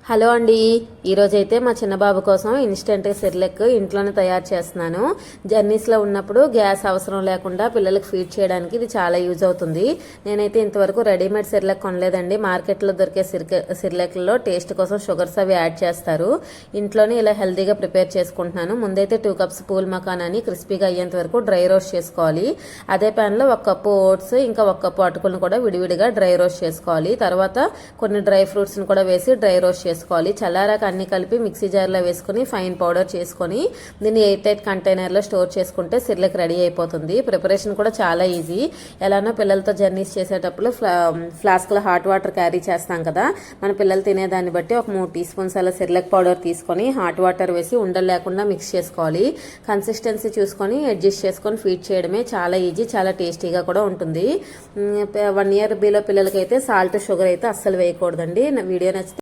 Hello అండి, ఈరోజైతే మా చిన్నబాబు కోసం ఇన్స్టెంట్ సెర్లెక్ ఇంట్లోనే తయారు చేస్తున్నాను. జర్నీస్లో ఉన్నప్పుడు గ్యాస్ అవసరం లేకుండా పిల్లలకు ఫీడ్ చేయడానికి ఇది చాలా యూజ్ అవుతుంది. నేనైతే ఇంతవరకు రెడీమేడ్ సెర్లెక్ కొనలేదండి. మార్కెట్లో దొరికే సెర్లెక్లలో టేస్ట్ కోసం షుగర్స్ అవి యాడ్ చేస్తారు. ఇంట్లోనే ఇలా హెల్తీగా ప్రిపేర్ చేసుకుంటున్నాను. ముందైతే 2 కప్స్ పూల్ మకానాన్ని క్రిస్పీగా అయ్యేంత వరకు డ్రై రోస్ట్ చేసుకోవాలి. అదే ప్యాన్లో 1 కప్పు ఓట్స్ ఇంకా 1 కప్పు అటుకులను కూడా విడివిడిగా డ్రై రోస్ట్ చేసుకోవాలి. తర్వాత కొన్ని డ్రై ఫ్రూట్స్ని కూడా వేసి డ్రై రోస్ట్ చేసుకోవాలి. చల్లారాక అన్ని కలిపి మిక్సీ జార్లో వేసుకుని ఫైన్ పౌడర్ చేసుకొని దీన్ని ఎయిర్ టైట్ కంటైనర్లో స్టోర్ చేసుకుంటే సెర్లెక్ రెడీ అయిపోతుంది. ప్రిపరేషన్ కూడా చాలా ఈజీ. ఎలానో పిల్లలతో జర్నీస్ చేసేటప్పుడు ఫ్లాస్క్లో హాట్ వాటర్ క్యారీ చేస్తాం కదా, మన పిల్లలు తినేదాన్ని బట్టి ఒక 3 టీ స్పూన్స్ అలా సెర్లెక్ పౌడర్ తీసుకొని హాట్ వాటర్ వేసి ఉండలు లేకుండా మిక్స్ చేసుకోవాలి. కన్సిస్టెన్సీ చూసుకొని అడ్జస్ట్ చేసుకొని ఫీడ్ చేయడమే. చాలా ఈజీ, చాలా టేస్టీగా కూడా ఉంటుంది. 1 ఇయర్ బిలో పిల్లలకైతే సాల్ట్ షుగర్ అయితే అస్సలు వేయకూడదండి. వీడియో నచ్చితే